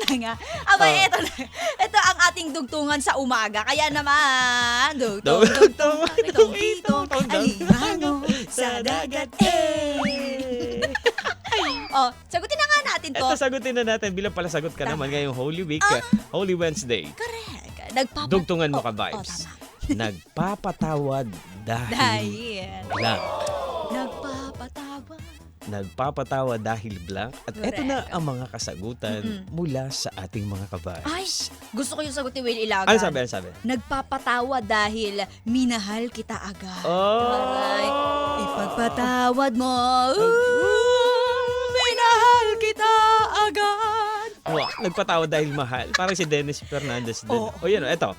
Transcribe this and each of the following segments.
na nga. Abay, ito na. Ito ang ating dugtungan sa umaga. Kaya naman, dugtong, alimango sa dagat, Oh, sagutin na nga natin to. Ito, sagutin na natin. Bilang pala sagot ka naman ngayong Holy Week, Holy Wednesday. Correct. Dugtungan mo ka, vibes. Tama. Nagpapatawad dahil blank. Nagpapatawa dahil blank. At Correct. eto na ang mga kasagutan mula sa ating mga Ay, ka-vibes. gusto ko yung sagutin, Will Ilagan. Ano sabi? Nagpapatawa dahil minahal kita agad. Oh! Aray, ipagpatawad mo. Minahal kita agad. Wow, nagpatawa dahil mahal. Parang si Dennis Fernandez din. Oo. O yan, eto.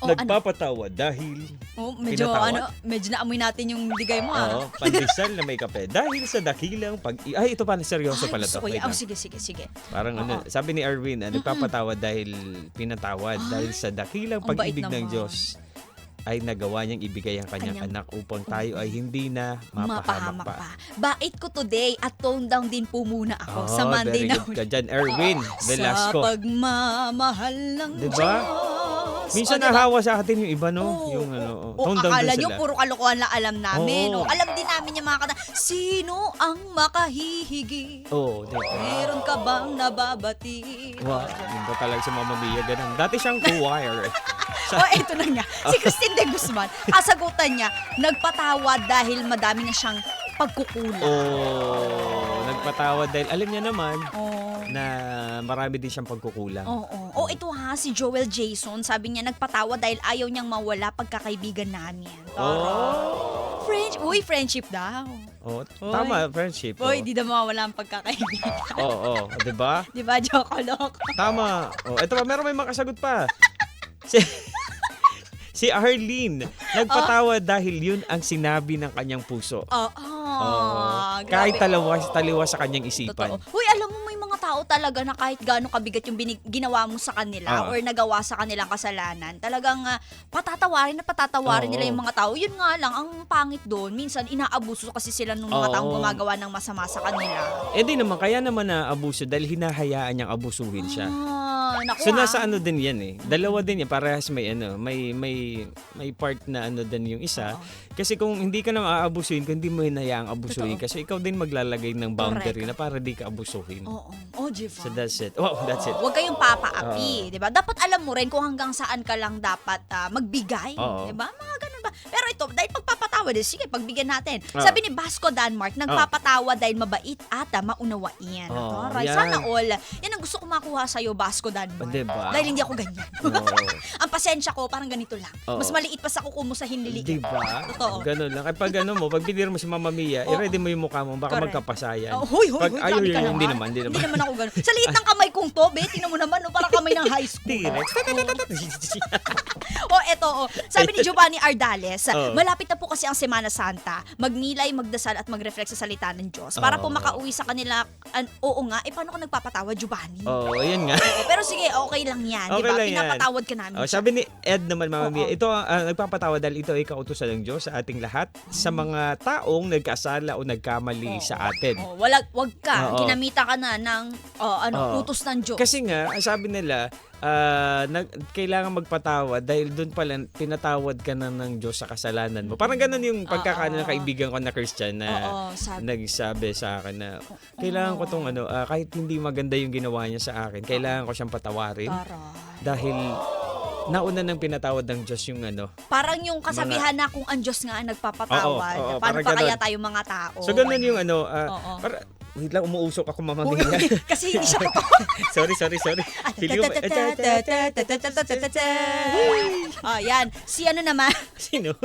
Oh, Nagpapatawa dahil medyo pinatawad? medyo naamoy natin yung digay mo. pandesal na may kape. Dahil sa dakilang Ay, ito pala, seryoso pala to. Wait lang. Sige. Parang sabi ni Erwin, nagpapatawa dahil pinatawad. Dahil sa dakilang ang bait pag-ibig ng naman. Diyos ay nagawa niyang ibigay ang kanyang anak upang tayo ay hindi na mapahamak pa. Bait ko today at tone down din po muna ako sa Monday very na good ka dyan, Erwin Velasco. Sa pagmamahal ng Diba? Diyos. Minsan diba? nahawa sa atin yung iba, no? Oo. Yung tone down akala din nyo, sila. puro kalokohan lang alam namin. Oo. Alam din namin yung mga kanta. Sino ang makahihigi? Oo, diba? Meron ka bang nababati? Wow, yun ba talaga si Mama Mia ganun. Dati siyang choir. Ito na nga. Si Christine de Guzman, kasagutan niya, nagpatawad dahil madami na siyang pagkukulang. Nagpatawad dahil alam niya naman Oh. na marami din siyang pagkukulang. Oo. Ito si Joel Jason, sabi niya nagpatawa dahil ayaw niyang mawala pagkakaibigan namin. Friendship daw. Tama, friendship. Di na mawala ang pagkakaibigan. Oo, 'di ba? Di ba, Jokolok? Tama. Ito pa, meron may makasagot pa. Si Arlene, nagpatawa dahil yun ang sinabi ng kanyang puso. Kahit taliwas sa kanyang isipan. Totoo. Alam mo, may mga tao talaga na kahit gaano kabigat yung ginawa mo sa kanila or nagawa sa kanilang kasalanan, talagang patatawarin nila yung mga tao. Yun nga lang, ang pangit doon, minsan inaabuso kasi sila nung mga taong gumagawa ng masama sa kanila. Di naman, kaya naman na abuso dahil hinahayaan niyang abusuhin siya. Naku, So nasa din yan Dalawa din yan, parehas may part na din yung isa. Kasi kung hindi ka na maaabusuhin, kung hindi mo hinayaang abusuhin, kasi ikaw din maglalagay ng boundary na para di ka abusuhin. Jiva. So that's it. Wow, that's it. Huwag kayong papaapi, 'di ba? Dapat alam mo rin kung hanggang saan ka lang dapat magbigay, 'di ba? Mga ganun ba? Pero ito, dahil pagpapatawa din, sige, pagbigyan natin. Sabi ni Vasco Denmark, nagpapatawa dahil mabait at maunawain. Right. Yan. Sana all. Yan ang gusto ko makuha sa iyo, Vasco Denmark. Diba? Dahil hindi ako ganyan. Ang pasensya ko, parang ganito lang. Mas maliit pa sa kuko mo sa hinliliit. Diba? Totoo. Ganun lang. Kapag pag binir mo si Mama Mia, i-ready mo yung mukha mo, baka Correct. magkapasayan. Grabe ka naman. Hindi naman. Hindi naman ako ganun. Sa liit ng kamay kong to, tingnan mo naman, parang kamay ng high school. T-Rex. Eto. Sabi ni Giovanni Ardales, malapit na po kasi ang Semana Santa. Magnilay, magdasal at mag-reflect sa salita ng Diyos. Para po makauwi sa kanila, paano ka nagpapatawa, Giovanni? Yun nga. Pero sige, okay lang yan, Okay di ba? lang yan. Pinapatawad ka namin. Sabi ni Ed naman, Mama Mia, ito nagpapatawa dahil ito ay kautusan ng Diyos sa ating lahat, sa mga taong nagkasala o nagkamali sa atin. Wag ka. Ginamita ka na ng utos ng Diyos. Kasi nga, sabi nila, kailangan magpatawad dahil doon pala pinatawad ka na ng Diyos sa kasalanan mo. Parang ganun yung pagkakaano ng kaibigan ko na Christian na nagsabi sa akin na kailangan ko tong kahit hindi maganda yung ginawa niya sa akin, kailangan ko siyang patawarin. Dahil nauna nang pinatawad ng Diyos yung Parang yung kasabihan na kung ang Diyos nga ang nagpapatawad, paano pa kaya tayo mga tao? So ganun yung wait lang, umuusok ako, Mama Mia. Kasi hindi siya ko. Sorry. Feeling ko, yan. Si naman? Sino?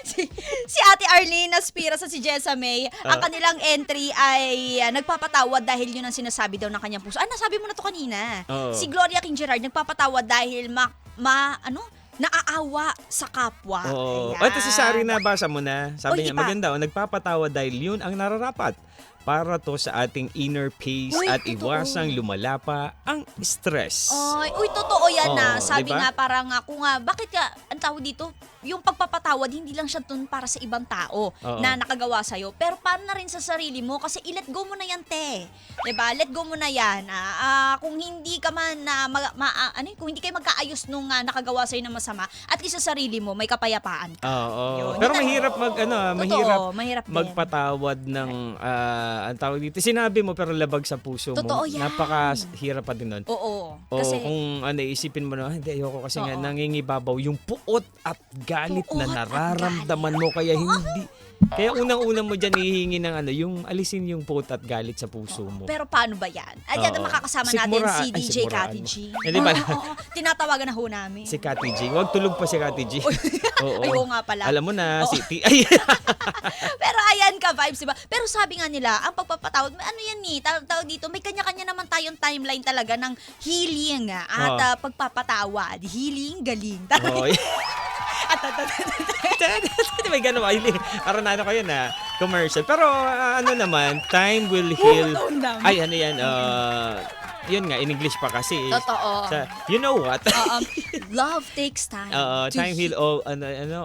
si Ate Arlene Aspira sa si Jessa May. Ang kanilang entry ay nagpapatawad dahil yun ang sinasabi daw ng kanyang puso. Nasabi mo na to kanina. Si Gloria King Gerard nagpapatawad dahil naaawa sa kapwa. Ito si Sari, nabasa mo na. Sabi niya, maganda, nagpapatawa dahil yun ang nararapat. para to sa ating inner peace Uy, at totoo. iwasang lumala pa ang stress. Ay, uy, totoo yan na. Oo, Sabi diba? nga parang ako nga, bakit ka, ang tawag dito, yung pagpapatawad, hindi lang siya dun para sa ibang tao Oo. na nakagawa sa'yo. Pero paano na rin sa sarili mo? Kasi i-let go mo na yan, te. Diba? Let go mo na yan. Kung hindi ka man, kung hindi kayo magkaayos nung nakagawa sa'yo ng masama, at least sa sarili mo, may kapayapaan ka. Oo. Yun. Pero Yun, mahirap mahirap din. magpatawad ng ang tawag dito. Sinabi mo pero labag sa puso Totoo mo. yan. Napakahirap pa din nun. Oo. O Kasi, kung isipin mo na, hindi, ayoko kasi nga Oo. nangingibabaw yung puot at galit Puot na at nararamdaman mo kaya hindi. Kaya unang-una mo dyan hihingi ng yung alisin yung puot at galit sa puso mo. pero paano ba yan? Ayan, Oo. makakasama natin Sikmuraan. si Ay, DJ sikmuraan Cathy mo. G. Hindi ba? Oo, tinatawagan na ho namin. Si Cathy G. Huwag tulog pa si Cathy G. Oo. Ay, oo nga pala. Alam mo na, Oo. si Ay. Pero ayan ka, vibes, diba? Pero sabi nga nila, ang pagpapatawad, ano yan ni, tawag dito, may kanya-kanya naman tayong timeline talaga ng healing at pagpapatawad. Healing, galing. Oo. May gano'n ba? Parang na ko yun commercial. Pero ano naman, time will heal. Ay, ano yan? Yun nga, in English pa kasi. Totoo. You know what? Love takes time. Time heal all,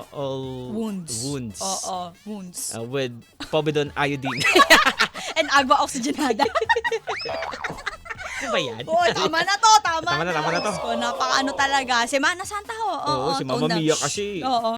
all Wounds. wounds. Oo, wounds. With povidone iodine. And agua oxygenada. Ano ba yan? Oo, tama na to, tama Tama na to. Napaka-ano talaga. Semana Santa ho. Oo, si Mama taon na. Mia kasi. Oo.